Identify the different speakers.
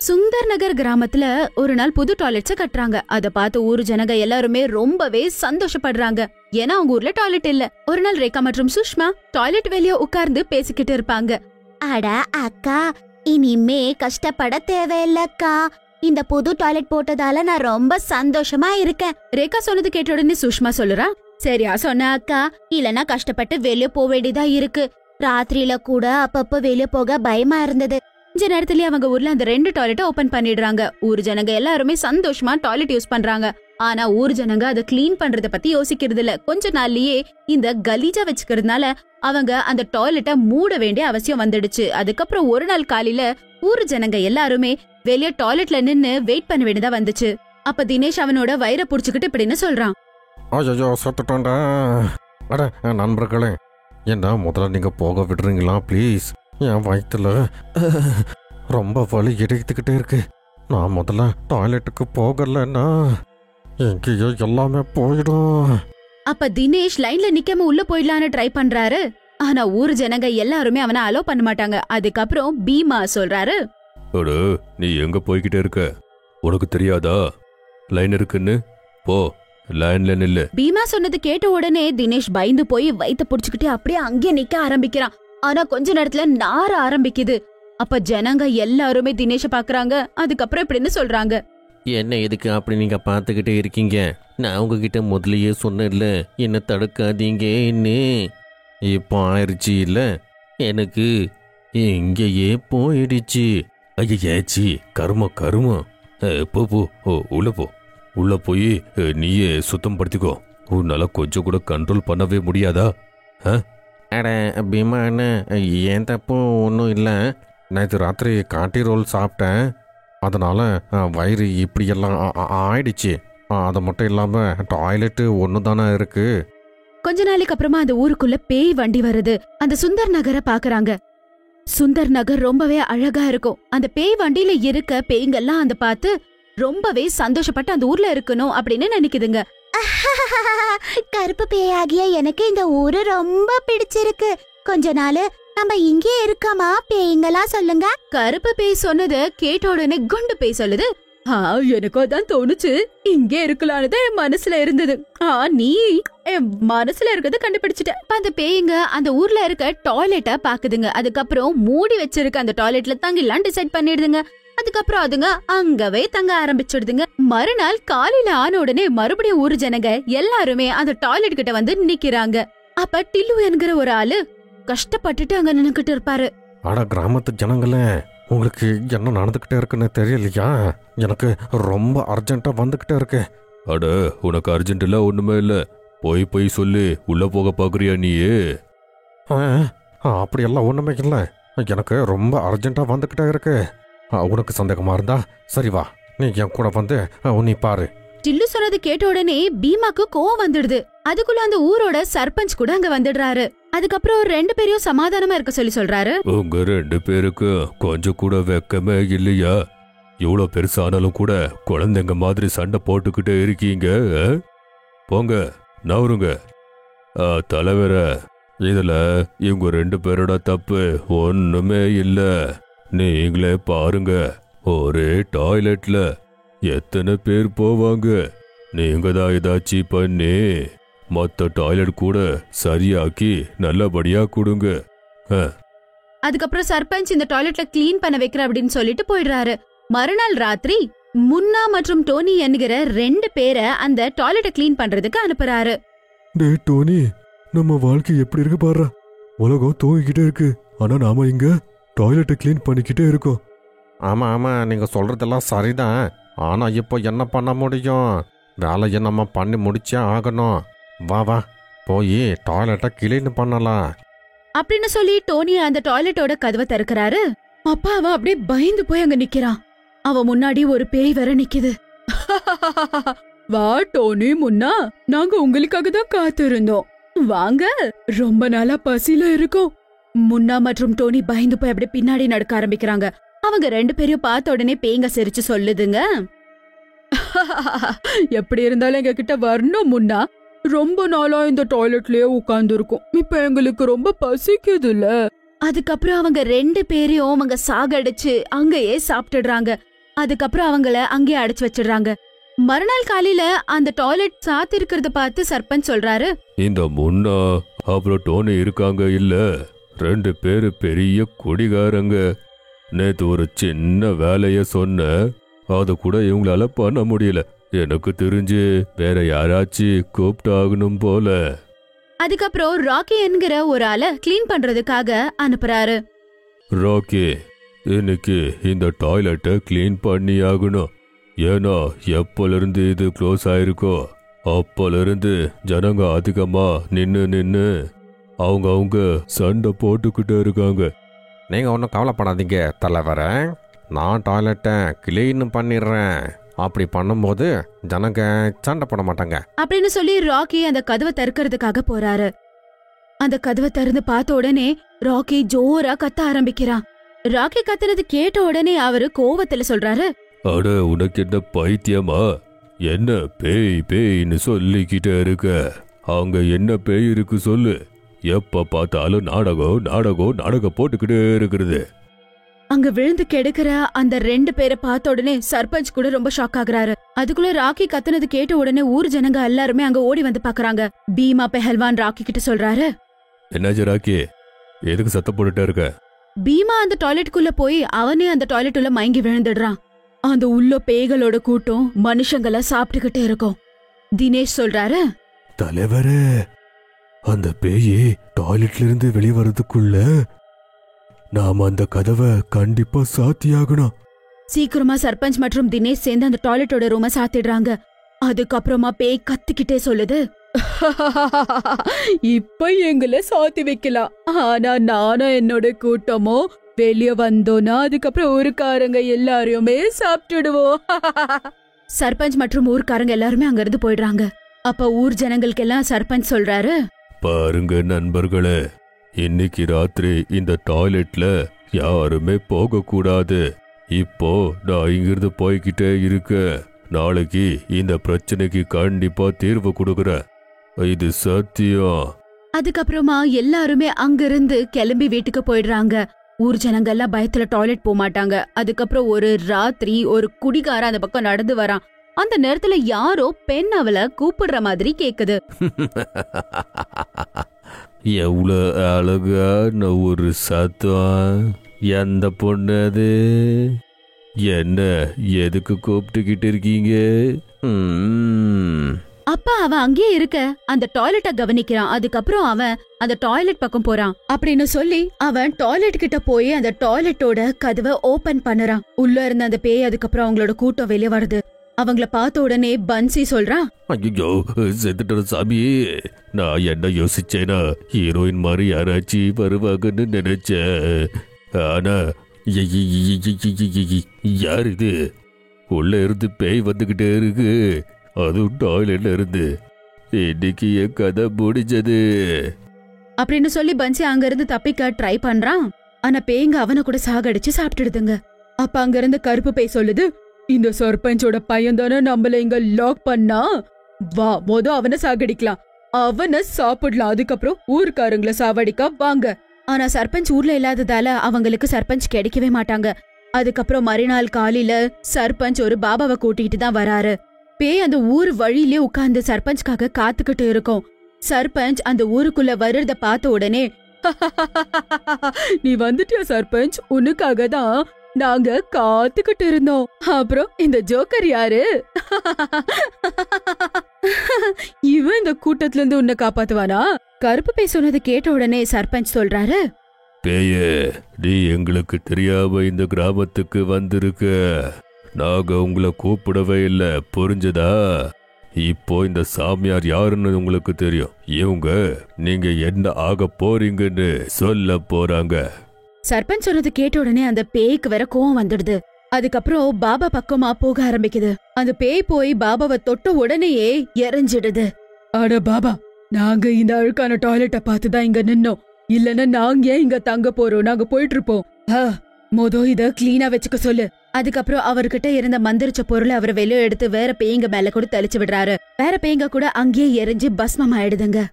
Speaker 1: சுந்தர் நகர் கிராமத்துல ஒரு நாள் புது டாய்லெட்ஸ கட்டுறாங்க. அத பார்த்து ஊர் ஜனங்க எல்லாருமே ரொம்பவே சந்தோஷப்படுறாங்க. ஏன்னா அவங்க ஊர்ல டாய்லெட் இல்ல. ஒரு நாள் ரேகா மற்றும் சுஷ்மா டாய்லெட் வெளிய உட்கார்ந்து பேசிக்கிட்டு இருப்பாங்க.
Speaker 2: அட அக்கா, இனிமே கஷ்டப்பட தேவையில்லக்கா. இந்த புது டாய்லெட் போட்டதால நான் ரொம்ப சந்தோஷமா இருக்கேன்.
Speaker 1: ரேகா சொன்னது கேட்ட உடனே சுஷ்மா சொல்லுறா,
Speaker 2: சரியா சொன்ன அக்கா. இல்லனா கஷ்டப்பட்டு வெளிய போக வேண்டியதா இருக்கு. ராத்திரியில கூட அப்பப்ப வெளிய போக பயமா இருந்தது.
Speaker 1: கொஞ்ச நேரத்திலேயே அவங்க ஊர்ல அந்த 2 டாய்லெட்டை ஓபன் பண்ணிடுறாங்க. ஊர் ஜனங்க எல்லாருமே சந்தோஷமா டாய்லெட் யூஸ் பண்றாங்க. ஆனா ஊர் ஜனங்க அதை கிளீன் பண்றத பத்தி யோசிக்கிறது இல்ல. கொஞ்ச நாள்லயே இந்த கலீஜா வச்சுக்கிறதுனால அவங்க அந்த டாய்லெட்டை மூட வேண்டிய அவசியம் வந்துடுச்சு. அதுக்கப்புறம் ஒரு நாள் காலையில ஊர் ஜனங்க எல்லாருமே வெளிய டாய்லெட்ல நின்னு வெயிட் பண்ண வேண்டியதா வந்துச்சு. அப்ப தினேஷ் அவனோட வயிறை புடிச்சுக்கிட்டு இப்படின்னு சொல்றான்,
Speaker 3: ஐயோ சத்துட்டோண்டா. அட நண்பர்களே, என்ன முதல்ல நீங்க போக விடுறீங்களா ப்ளீஸ்? என் வயிற்றுல ரொம்ப வலி எடுத்துக்கிட்டே இருக்கு. நான் முதல்ல டாய்லெட்டுக்கு போகலன்னா எங்கேயோ எல்லாமே போயிடும்.
Speaker 1: அப்ப தினேஷ் லைன்ல நிக்காம உள்ள போயிடலான்னு ட்ரை பண்றாரு. ஆனா ஊர் ஜனங்க எல்லாருமே அவனை அலோ பண்ண மாட்டாங்க. அதுக்கப்புறம் பீமா சொல்றாரு,
Speaker 4: நீ எங்க போய்கிட்டே இருக்க? உனக்கு தெரியாதா லைன் இருக்குன்னு? போ, லைன்ல நில்லு.
Speaker 1: பீமா சொன்னது கேட்ட உடனே தினேஷ் பயந்து போய் வயித்தை புடிச்சுக்கிட்டு அப்படியே அங்கே நிக்க ஆரம்பிக்கிறான். ஆனா கொஞ்ச நேரத்துல நார ஆரம்பிக்குது. அப்ப ஜனங்க எல்லாருமே தினேஷ பாக்குறாங்க. அதுக்கப்புறம் இப்படின்னு சொல்றாங்க,
Speaker 5: என்ன எதுக்கு அப்படி நீங்க பாத்துக்கிட்டே இருக்கீங்க? நான் உங்ககிட்ட முதலையே சொன்னேன்ல, என்ன தடுக்காதீங்கன்னு. இப்போ ஆயிடுச்சு இல்ல, எனக்கு எங்கேயே போயிடுச்சு.
Speaker 4: ஐயாச்சி, கருமம் கருமம். போ போ, உள்ள போ. உள்ள போய் நீயே சுத்தம் படுத்திக்கோ. உன்னால கொஞ்சம் கூட கண்ட்ரோல் பண்ணவே முடியாதா?
Speaker 3: அட பீமா என்ன, ஏன் தப்பும் ஒன்றும் இல்லை. நேற்று ராத்திரி காட்டி ரோல் சாப்பிட்டேன். அதனால வயிறு இப்படியெல்லாம் ஆயிடுச்சு. அது மட்டும் இல்லாமல் டாய்லெட்டு ஒன்று தானே இருக்கு.
Speaker 1: கொஞ்ச நாளைக்கு அப்புறமா அந்த ஊருக்குள்ள பேய் வண்டி வருது. அந்த சுந்தர் நகரை பாக்குறாங்க. சுந்தர் நகர் ரொம்பவே அழகா இருக்கும். அந்த பேய் வண்டியில இருக்க பேய்ங்கெல்லாம் அந்த பார்த்து ரொம்பவே சந்தோஷப்பட்டு அந்த ஊர்ல இருக்கணும் அப்படின்னு நினைக்குதுங்க.
Speaker 2: கருப்பு பேயாகிய எனக்கு இந்த ஊரு ரொம்ப பிடிச்சிருக்கு. கொஞ்ச நாள் நம்ம இங்கே இருக்கமா பேய்ங்களா சொல்லுங்க.
Speaker 1: கருப்பு பேய் சொன்னது கேட்ட உடனே குண்டு பேய் சொல்லுது, எனக்கும் அதான் தோணுச்சு, இங்கே இருக்கலான்னு என் மனசுல இருந்தது. நீ என் மனசுல இருக்கிறத கண்டுபிடிச்சிட்ட. அந்த பேய்ங்க அந்த ஊர்ல இருக்க டாய்லெட்ட பாக்குதுங்க. அதுக்கப்புறம் மூடி வச்சிருக்க அந்த டாய்லெட்ல தங்கிடலாம் டிசைட் பண்ணிடுதுங்க. அதுக்கப்புறம் அதுங்க அங்கவே தங்க ஆரம்பிச்சிடுதுங்க. மறுநாள் காலையில ஆன உடனே மறுபடியும் ஊரு ஜனங்க எல்லாருமே அந்த டாய்லெட் கிட்ட வந்து நிக்கிறாங்க. அப்ப டில்லு என்கிற ஒரு ஆளு கஷ்டப்பட்டுட்டு அங்க நின்னுக்கிட்டு இருப்பாரு.
Speaker 3: ஆனா கிராமத்து ஜனங்களே, உங்களுக்கு என்ன நடந்துகிட்டே இருக்குன்னு தெரியலையா? எனக்கு ரொம்ப அர்ஜென்ட்டா வந்துகிட்டே இருக்கு.
Speaker 4: அட, உனக்கு அர்ஜென்ட் இல்ல, ஒண்ணுமே இல்ல. போய் சொல்லி உள்ள போக பாக்குறியா நீயே?
Speaker 3: அப்படியெல்லாம் ஒண்ணுமே இல்லை. எனக்கு ரொம்ப அர்ஜென்ட்டா வந்துகிட்டே இருக்கு. உனக்கு சந்தேகமா இருந்தா சரி வா, நீ என் கூட வந்து நீ பாரு.
Speaker 1: டில்லு சொன்னது கேட்ட உடனே பீமாக்கு கோவம் வந்துடுது. அதுக்குள்ள அந்த ஊரோட சர்பஞ்ச் கூட அங்க வந்துடுறாரு. அதுக்கப்புறம் 2 பேரையும் சமாதானமா இருக்க சொல்லி சொல்றாரு.
Speaker 4: உங்க 2 பேருக்கு கொஞ்சம் கூட வெக்கமே இல்லையா? இவ்வளவு பெருசானாலும் கூட குழந்தைங்க மாதிரி சண்டை போட்டுக்கிட்டே இருக்கீங்க. போங்க, நவருங்க. தலைவர, இதுல இவங்க 2 பேரோட தப்பு ஒண்ணுமே இல்ல. நீங்களே பாருங்க, ஒரே டாய்லெட்ல எத்தனை பேர் போவாங்க? நீங்க தான் ஏதாச்சும் பண்ணி மொத்த டாய்லெட் கூட சரியாக்கி நல்லபடியா கொடுங்க.
Speaker 1: அதுக்கப்புறம் சர்பஞ்ச் இந்த டாய்லெட்ல கிளீன் பண்ண வைக்கிற அப்படின்னு சொல்லிட்டு போயிடுறாரு. மறுநாள் ராத்திரி முன்னா மற்றும் டோனி என்கிற 2 பேரை அந்த டாய்லெட்டை கிளீன் பண்றதுக்கு அனுப்புறாரு.
Speaker 6: டே டோனி, நம்ம வாழ்க்கை எப்படி இருக்கு பாரு. உலகம் தூங்கிக்கிட்டே இருக்கு, ஆனா நாம இங்க டாய்லெட்டை கிளீன் பண்ணிக்கிட்டே இருக்கோம்.
Speaker 3: ஆமா, நீங்க சொல்றதெல்லாம் சரிதான். ஆனா இப்போ என்ன பண்ண முடியும்? வேலையை நம்ம பண்ணி முடிச்சே ஆகணும். வா போய் டாய்லெட்டை கிளீன் பண்ணலாம்
Speaker 1: அப்படின்னு சொல்லி டோனி அந்த டாய்லெட்டோட கதவை திறக்கிறாரு. அப்பா அவன் அப்படியே பயந்து போய் அங்க நிக்கிறான். அவன் முன்னாடி ஒரு பேய் வர நிக்குது. வா டோனி, முன்னா, நாங்க உங்களுக்காக தான் காத்திருந்தோம். வாங்க, ரொம்ப நாளா பசியில இருக்கோம். முன்னா மற்றும் டோனி பயந்து போய் அப்படியே பின்னாடி நடக்க ஆரம்பிக்கிறாங்க. அவங்க 2 பேரையும் பார்த்த உடனே பேய்ங்க சிரிச்சு சொல்லுதுங்க, எப்படி இருந்தாலும் எங்க கிட்ட வரணும் முன்னா. ரொம்ப நாளா இந்த டாய்லெட்லயே உட்கார்ந்து இருக்கோம். இப்ப எங்களுக்கு ரொம்ப பசிக்குதுல்ல. அதுக்கப்புறம் அவங்க 2 பேரையும் அவங்க சாகடிச்சு அங்கேயே சாப்பிட்டுடுறாங்க. அதுக்கப்புறம் அவங்கள அங்கேயே அடைச்சு வச்சிடுறாங்க. மறுநாள் காலையில அந்த டாய்லெட் சாத்தி இருக்கிறத பார்த்து சர்பஞ்ச் சொல்றாரு,
Speaker 4: இந்த முன்னா அப்புறம் டோனி இருக்காங்க இல்ல, 2 பேரு பெரிய குடிகாரங்க. நேத்து ஒரு சின்ன வேலைய சொன்ன, அத கூட இவங்களால பண்ண முடியல. எனக்கு தெரிஞ்சு வேற யாராச்சும் கூப்பிட்டாகணும் போல.
Speaker 1: அதுக்கப்புறம் ராக்கி என்கிற ஒரு ஆளை கிளீன் பண்றதுக்காக அனுப்புறாரு.
Speaker 4: ராக்கி, இன்னைக்கு இந்த டாய்லெட்டை கிளீன் பண்ணி ஆகணும். ஏன்னா எப்பல இருந்து இது க்ளோஸ் ஆயிருக்கோ அப்பல இருந்து ஜனங்க அதிகமா நின்னு அவங்க சண்டை போட்டுக்கிட்டே இருக்காங்க.
Speaker 3: நீங்கள் ஒன்றும் கவலைப்படாதீங்க தலைவர, நான் டாய்லெட்டை கிளீன் பண்ணிடுறேன். அப்படி பண்ணும்போது ஜனங்க சண்டை போட மாட்டாங்க
Speaker 1: அப்படின்னு சொல்லி ராக்கி அந்த கதவை திறக்கிறதுக்காக போறாரு. அந்த கதவை திறந்து பார்த்த உடனே ராக்கி ஜோரா கத்த ஆரம்பிக்கிறான். ராக்கி கத்துனது கேட்ட உடனே அவரு கோவத்துல சொல்றாரு,
Speaker 4: அட உனக்கு என்ன பைத்தியமா? என்ன பேய்ன்னு சொல்லிக்கிட்டே இருக்க? அவங்க என்ன பேய் இருக்கு சொல்லு. எப்ப பார்த்தாலும் நாடகம் போட்டுக்கிட்டே இருக்கிறது.
Speaker 1: அங்க விழுந்து கெடுக்கிற அந்த 2 பேரை பார்த்த உடனே சர்பஞ்ச் கூட ரொம்ப ஷாக் ஆகுறாரு. அதுக்குள்ள ராக்கி கத்துனது கேட்ட உடனே ஊர் ஜனங்க எல்லாருமே அங்க ஓடி வந்து பாக்குறாங்க. பீமா பெஹல்வான் ராக்கி கிட்ட சொல்றாரு,
Speaker 4: என்னாச்சு ராக்கி, எதுக்கு சத்தம் போட்டுட்டே இருக்க?
Speaker 1: பீமா அந்த டாய்லெட்டுக்குள்ள போய் அவனே அந்த டாய்லெட் உள்ள மயங்கி விழுந்துடுறான். அந்த உள்ள பேய்களோட கூட்டம் மனுஷங்களை சாப்பிட்டுக்கிட்டே இருக்கும். தினேஷ் சொல்றாரு,
Speaker 6: தலைவரே, அந்த பேயி டாய்லெட்ல இருந்து வெளியே வர்றதுக்குள்ள நாம அந்த கதவை கண்டிப்பா சாத்தியாகணும்.
Speaker 1: சீக்கிரமா சர்பஞ்ச் மற்றும் தினேஷ் சேர்ந்து அந்த டாய்லெட்டோட ரூம சாத்திடுறாங்க. அதுக்கப்புறமா பேய் கத்திக்கிட்டே சொல்லுது, இப்ப எங்களை சாத்தி வைக்கலாம். ஆனா நானும் என்னோட கூட்டமோ வெளிய வந்தோன்னா அதுக்கப்புறம் ஊருக்காரங்க எல்லாரையுமே சாப்பிட்டுடுவோம். சர்பஞ்ச் மற்றும் ஊர்க்காரங்க எல்லாருமே அங்க இருந்து போயிடுறாங்க. அப்ப ஊர் ஜனங்களுக்கெல்லாம் சர்பஞ்ச் சொல்றாரு,
Speaker 4: பாருங்க நண்பர்களே, இன்னைக்கு ராத்திரி இந்த டாய்லெட்ல யாருமே போக கூடாது. இப்போ நான் இங்கிருந்து போய்கிட்டே இருக்க. நாளைக்கு இந்த பிரச்சனைக்கு கண்டிப்பா தீர்வு கொடுக்கறேன், இது சத்தியம்.
Speaker 1: அதுக்கப்புறமா எல்லாருமே அங்கிருந்து கிளம்பி வீட்டுக்கு போயிடுறாங்க. ஊர் ஜனங்க எல்லாம் பயத்துல டாய்லெட் போக மாட்டாங்க. அதுக்கப்புறம் ஒரு ராத்திரி ஒரு குடிகார அந்த பக்கம் நடந்து வரான். அந்த நேரத்துல யாரோ பெண் அவளை கூப்பிடுற மாதிரி கேக்குது.
Speaker 4: எவ்வளவு அழகான ஒரு சத்தம்! எந்த பொண்ணு அது? என்ன எதுக்கு கூப்பிட்டுக்கிட்டு இருக்கீங்க?
Speaker 1: அப்ப அவன் அங்கேயே இருக்க அந்த டாய்லெட்ட கவனிக்கிறான். அதுக்கப்புறம் அவன் அந்த டாய்லெட் பக்கம் போறான். அப்படின்னு சொல்லி அவன் டாய்லெட் கிட்ட போய் அந்த டாய்லெட்டோட கதவை ஓபன் பண்ணுறான். உள்ள இருந்த அந்த பேய் அதுக்கப்புறம் அவங்களோட கூட்டம் வெளியே வருது. அவங்கள பார்த்த உடனே பன்சி சொல்றான்,
Speaker 4: ஐயோ செத்துட்ட சாமி, நான் என்ன யோசிச்சேனா ஹீரோயின் மாதிரி யாராச்சும் வருவாங்கன்னு நினைச்சேன். ஆனா யார் இது? உள்ள இருந்து பேய் வந்துகிட்டே இருக்கு, அதுவும் டாய்லெட்ல இருந்து. இன்னைக்கு என் கதை முடிஞ்சது
Speaker 1: அப்படின்னு சொல்லி பன்சி அங்க இருந்து தப்பிக்க ட்ரை பண்றான். ஆனா பேய்ங்க அவனை கூட சாகடிச்சு சாப்பிட்டுடுதுங்க. அப்ப அங்க இருந்து கருப்பு பேய் சொல்லுது, இந்த சர்பஞ்சோட பையன் தானே நம்மள இங்க லாக் பண்ணா, வா அவனை சாகடிக்கலாம், அவனை சாப்பிடலாம், அதுக்கப்புறம் ஊருக்காரங்களை சாவடிக்க வாங்க. ஆனா சர்பஞ்ச் ஊர்ல இல்லாததால அவங்களுக்கு சர்பஞ்ச் கிடைக்கவே மாட்டாங்க. அதுக்கப்புறம் மறுநாள் காலையில சர்பஞ்ச் ஒரு பாபாவை கூட்டிகிட்டு தான் வராரு. பேய் அந்த ஊர் வழியிலே உட்கார்ந்து சர்பஞ்ச்காக காத்துக்கிட்டு இருக்கும். சர்பஞ்ச் அந்த ஊருக்குள்ள வர்றத பார்த்த உடனே, நீ வந்துட்டியா சர்பஞ்ச், உனக்காக தான் நாங்க காத்துக்கிட்டு இருந்தோம். அப்புறம் இந்த ஜோக்கர் யாரு? இவன் இந்த கூட்டத்துல இருந்து உன்னை காப்பாத்துவானா? கருப்பு பேய் சொன்னது கேட்ட உடனே சர்பஞ்ச் சொல்றாரு,
Speaker 4: பேயே, நீ எங்களுக்கு தெரியாம இந்த கிராமத்துக்கு வந்திருக்க. நாங்க உங்களை கூப்பிடவே இல்ல, புரிஞ்சதா? இப்போ இந்த சாமியார் யாருன்னு உங்களுக்கு தெரியும். இவங்க நீங்க என்ன ஆக போறீங்கன்னு சொல்ல போறாங்க.
Speaker 1: சர்பஞ்ச் சொன்னது கேட்ட உடனே அந்த பேய்க்கு வேற கோவம் வந்துடுது. அதுக்கப்புறம் பாபா பக்கமா போக ஆரம்பிக்குது. அந்த பேய் போய் பாபாவை தொட்ட உடனேயே எரிஞ்சிடுது. அட பாபா, நாங்க இந்த அழுக்கான டாய்லெட்டை பார்த்துதான் இங்க நின்னோம். இல்லன்னா நாங்க ஏன் இங்க தங்க போறோம்? நாங்க போயிட்டு இருப்போம். இத கிளீனா வச்சுக்க சொல்லு. அதுக்கப்புறம் அவர்கிட்ட இருந்த மந்திரிச்ச பொருளை அவர் வெளியே எடுத்து வேற பேய்ங்க மேல கூட தெளிச்சு விடுறாரு. வேற பேய்ங்க கூட அங்கேயே எரிஞ்சு பஸ்மம் ஆயிடுதுங்க.